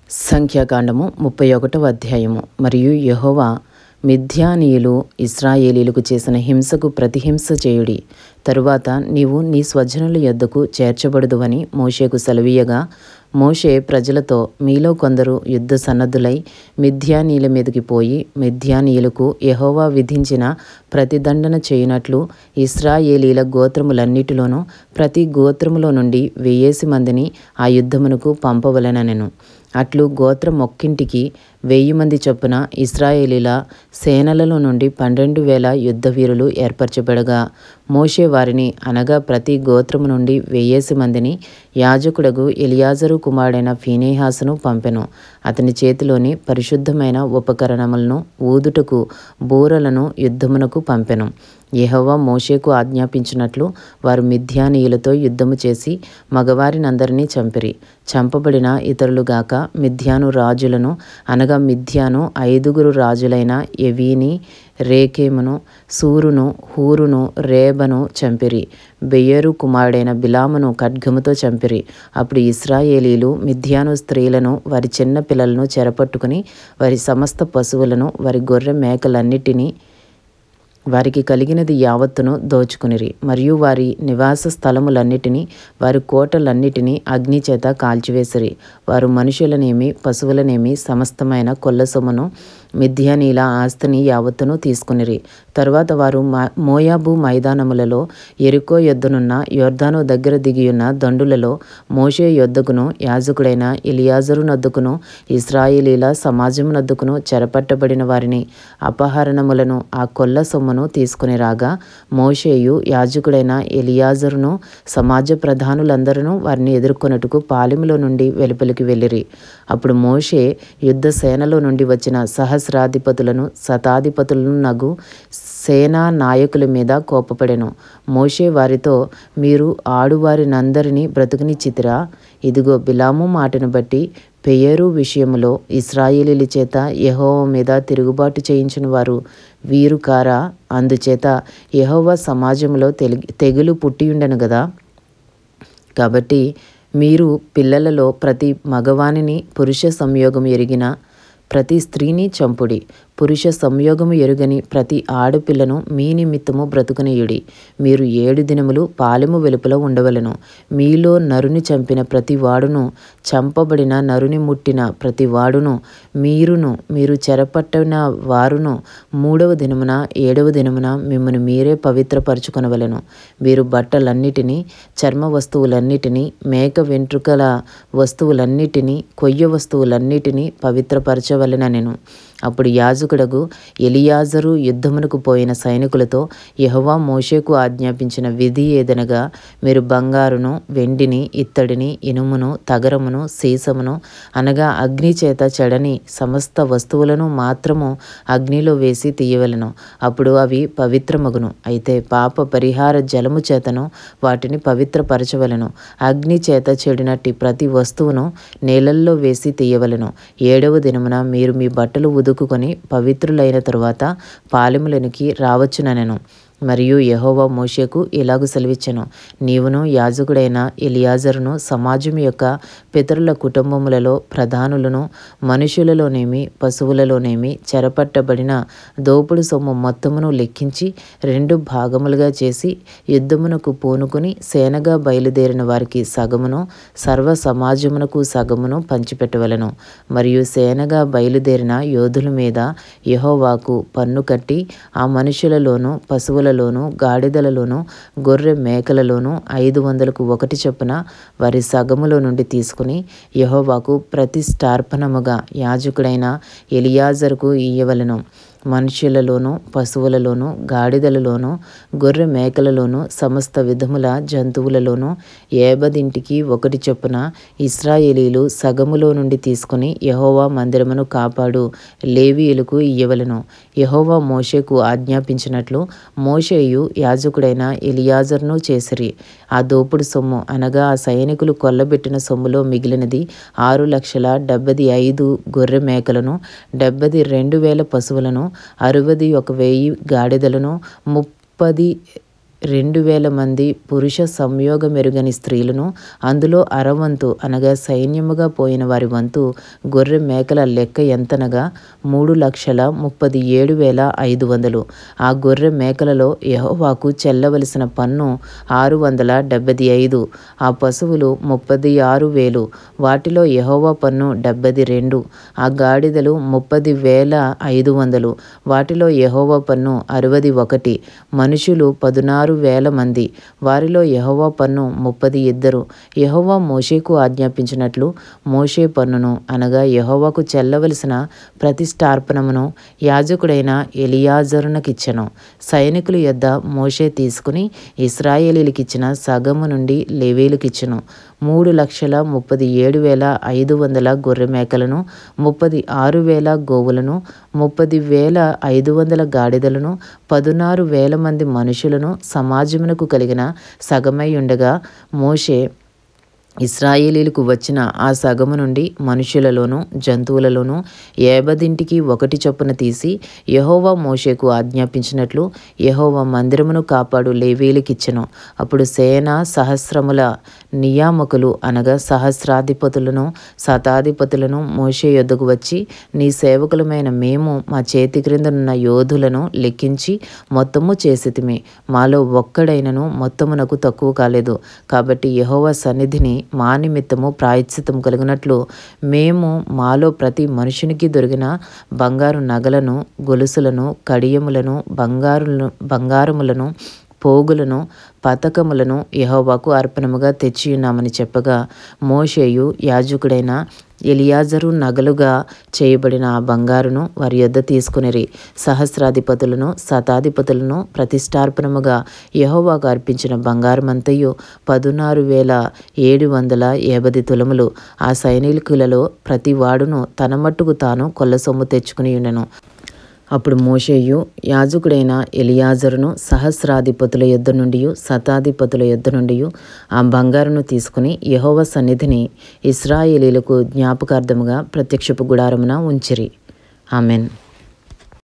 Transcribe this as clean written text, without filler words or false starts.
సంఖ్యాకాండము 31వ అధ్యాయము. మరియు యెహోవా మిద్యానీయులు ఇశ్రాయేలీయులకు చేసిన హింసకు ప్రతిహింస చేయుడి. తరువాత నీవు నీ స్వజనుల యొద్దకు చేర్చబడుదువని మోషేకు సెలవీయగా, మోషే ప్రజలతో, మీలో కొందరు యుద్ధ సన్నద్ధులై మిద్యానీయుల మీదకి పోయి మిద్యానీయులకు యెహోవా విధించిన ప్రతిదండన చేయునట్లు ఇశ్రాయేలీయుల గోత్రములన్నిటిలోనూ ప్రతి గోత్రములో నుండి 1000 మందిని ఆ యుద్ధమునకు పంపవలెననెను. అట్లు గోత్రం ఒక్కింటికి 1000 మంది చొప్పున ఇశ్రాయేలీల సేనలలో నుండి 12,000 యుద్ధవీరులు ఏర్పరచబడగా, మోషే వారిని, అనగా ప్రతి గోత్రము నుండి 1000 మందిని యాజకుడగు ఎలియాజరు కుమారుడైన ఫీనెహాసును పంపెను. అతని చేతిలోని పరిశుద్ధమైన ఉపకరణములను ఊదుటకు బూరలను యుద్ధమునకు పంపెను. యెహోవా మోషేకు ఆజ్ఞాపించినట్లు వారు మిద్యానీయులతో యుద్ధము చేసి మగవారినందరినీ చంపిరి. చంపబడిన ఇతరులుగాక మిద్యాను రాజులను, అనగా మిద్యాను 5 రాజులైన ఎవీని, రేకెమును, సూరును, హూరును, రేబను చంపిరి. బెయోరు కుమారుడైన బిలామును ఖడ్గముతో చంపిరి. అప్పుడు ఇశ్రాయేలీలు మిద్యాను స్త్రీలను, వారి చిన్న పిల్లలను చెరపట్టుకుని వారి సమస్త పశువులను, వారి గొర్రె మేకలన్నిటినీ, వారికి కలిగినది యావత్తును దోచుకునిరి. మరియు వారి నివాస స్థలములన్నిటినీ, వారి కోటలన్నిటినీ అగ్నిచేత కాల్చివేసిరి. వారు మనుషులనేమి పశువులనేమి సమస్తమైన కొల్ల సొమ్మును, మిద్యానీయుల ఆస్తిని యావత్తును తీసుకునిరి. తరువాత వారు మోయాబు మైదానములలో, యెరికో యొద్దనున్న యొర్దాను దగ్గర దిగియున్న దండులలో మోషే యొద్దకును యాజకుడైన ఎలియాజరునొద్దకును ఇశ్రాయేలీల సమాజమునొద్దకును చెరపట్టబడిన వారిని, అపహరణములను, ఆ కొల్ల సొమ్మును తీసుకుని రాగా, మోషేయు యాజకుడైన ఎలియాజరును సమాజ ప్రధానులందరూ వారిని ఎదుర్కొనుటకు పాలెములో నుండి వెలుపలికి వెళ్ళిరి. అప్పుడు మోషే యుద్ధ సేనలో నుండి వచ్చిన సహస్రాధిపతులను, శతాధిపతులను నగు సేనా నాయకుల మీద కోపపడెను. మోషే వారితో, మీరు ఆడువారినందరినీ బ్రతుకునిచ్చితిరా? ఇదిగో, బిలాము మాటను బట్టి పెయోరు విషయములో ఇశ్రాయేలీయుల చేత యెహోవా మీద తిరుగుబాటు చేయించిన వారు వీరు కారా? అందుచేత యెహోవా సమాజంలో తెగులు పుట్టియుండెను గదా. కాబట్టి మీరు పిల్లలలో ప్రతి మగవానిని, పురుష సంయోగము ఎరిగిన ప్రతి స్త్రీని చంపుడి. పురుష సంయోగము ఎరుగని ప్రతి ఆడపిల్లను మీ నిమిత్తము బ్రతుకునియుడి. మీరు 7 దినములు పాలెము వెలుపల ఉండవలెను. మీలో నరుని చంపిన ప్రతి వాడును, చంపబడిన నరుని ముట్టిన ప్రతి వాడును, మీరు చెరపట్టిన వారును 3వ దినమున 7వ దినమున మిమ్మల్ని మీరే పవిత్రపరచుకొనవలెను. మీరు బట్టలన్నిటినీ, చర్మ వస్తువులన్నిటినీ, మేక వెంట్రుకల వస్తువులన్నిటినీ, కొయ్య వస్తువులన్నిటినీ పవిత్రపరచవలెననెను. అప్పుడు యాజకుడగు ఎలియాజరు యుద్ధమునకు పోయిన సైనికులతో, యెహోవా మోషేకు ఆజ్ఞాపించిన విధి ఏదనగా, మీరు బంగారును, వెండిని, ఇత్తడిని, ఇనుమును, తగరమును, సీసమును, అనగా అగ్ని చేత చెడని సమస్త వస్తువులను మాత్రము అగ్నిలో వేసి తీయవలెను. అప్పుడు అవి పవిత్రమగును. అయితే పాప పరిహార జలము చేతను వాటిని పవిత్రపరచవలెను. అగ్ని చేత చెడినట్టి ప్రతి వస్తువును నీళ్ళల్లో వేసి తీయవలెను. 7వ దినమున మీరు మీ బట్టలు ఉదుకుకొని పవిత్రులైన తరువాత పాలెములోనికి రావచ్చుననెను. మరియు యెహోవా మోషేకు ఇలాగు సెలవిచ్చెను, నీవును యాజకుడైన ఎలియాజరును సమాజం యొక్క పితరుల కుటుంబములలో ప్రధానులను, మనుషులలోనేమి పశువులలోనేమి చెరపట్టబడిన దోపుడు సొమ్ము మొత్తమును లెక్కించి 2 భాగములుగా చేసి యుద్ధమునకు పూనుకుని సేనగా బయలుదేరిన వారికి సగమును, సర్వ సమాజమునకు సగమును పంచిపెట్టవలెను. మరియు సేనగా బయలుదేరిన యోధుల మీద యెహోవాకు పన్ను కట్టి ఆ మనుషులలోను, పశువులలోను, గాడిదలలోను, గొర్రె మేకలలోను 500కు 1 చొప్పున వారి సగములో నుండి తీసుకుని యెహోవాకు ప్రతిష్ఠార్పణముగా యాజకుడైన ఎలియాజరుకు ఇయ్యవలెను. మనుష్యులలోను, పశువులలోను, గాడిదలలోను, గొర్రె మేకలలోను, సమస్త విధముల జంతువులలోను 50ంటికి 1 చొప్పున ఇశ్రాయేలీయులు సగములో నుండి తీసుకుని యెహోవా మందిరమును కాపాడు లేవీయులకు ఇయ్యవలెను. యెహోవా మోషేకు ఆజ్ఞాపించినట్లు మోషేయు యాజకుడైన ఎలియాజరును చేసిరి. ఆ దోపుడు సొమ్ము, అనగా ఆ సైనికులు కొల్లబెట్టిన సొమ్ములో మిగిలినది 6,75,000 గొర్రె మేకలను, 72,000 పశువులను, 61,000 గాడిదలను, 30 2000 మంది పురుష సంయోగమెరుగని స్త్రీలను, అందులో అరవంతు అనగా సైన్యముగా పోయిన వారి వంతు గొర్రె మేకల లెక్క ఎంతనగా 3,37,500. ఆ గొర్రె మేకలలో యెహోవాకు చెల్లవలసిన పన్ను 675. ఆ పశువులు 36,000, వాటిలో యెహోవా పన్ను 72. ఆ గాడిదలు 30,500, వాటిలో యెహోవా పన్ను 61. మనుషులు 16,000 మంది, వారిలో యెహోవా పన్ను 32. యెహోవా మోషేకు ఆజ్ఞాపించినట్లు మోషే పన్నును అనగా యెహోవాకు చెల్లవలసిన ప్రతిష్ఠార్పణమును యాజకుడైన ఎలియాజరునకిచ్చెను. సైనికుల యొద్ద మోషే తీసుకుని ఇశ్రాయేలీయులకిచ్చిన సగము నుండి లేవీయులకిచ్చెను. 3,37,500 గొర్రె మేకలను, 36,000 గోవులను, 30,500 గాడిదలను, 16,000 మంది మనుషులను సమాజమునకు కలిగిన సగమై ఉండగా, మోషే ఇశ్రాయేలీయులకు వచ్చిన ఆ సగము నుండి మనుషులలోనూ జంతువులలోనూ 50 ఒకటి చొప్పున తీసి యెహోవా మోషేకు ఆజ్ఞాపించినట్లు యెహోవా మందిరమును కాపాడు లేవీయులకిచ్చెను. అప్పుడు సేనా సహస్రముల నియామకులు అనగా సహస్రాధిపతులను శతాధిపతులను మోషే యొద్దకు వచ్చి, నీ సేవకులమైన మేము మా చేతి క్రిందనున్న యోధులను లెక్కించి మొత్తము చేసితిమి. మాలో ఒక్కడైనను మొత్తమునకు తక్కువ కాలేదు. కాబట్టి యెహోవా సన్నిధిని మా నిమిత్తము ప్రాయశ్చిత్తం కలుగునట్లు మేము మాలో ప్రతి మనుషునికి దొరికిన బంగారు నగలను, గొలుసులను, కడియములను, బంగారములను, పోగులను, పతకములను యెహోవాకు అర్పణముగా తెచ్చియున్నామని చెప్పగా, మోషేయు యాజకుడైన ఎలియాజరు నగలుగా చేయబడిన ఆ బంగారును వారి యొద్ద తీసుకునిరి. సహస్రాధిపతులను శతాధిపతులను ప్రతిష్ఠార్పణముగా యెహోవాకు అర్పించిన బంగారమంతయు 16,750 తులములు. ఆ సైనికులలో ప్రతి వాడును తన మట్టుకు తాను కొల్లసొమ్ము తెచ్చుకుని ఉండెను. అప్పుడు మోషేయు యాజకుడైన ఎలియాజరును సహస్రాధిపతుల యొద్ద నుండి శతాధిపతుల యొద్ద నుండి ఆ బంగారును తీసుకుని యెహోవా సన్నిధిని ఇశ్రాయేలీయులకు జ్ఞాపకార్థముగా ప్రత్యక్షపు గుడారమున ఉంచిరి. ఆమెన్.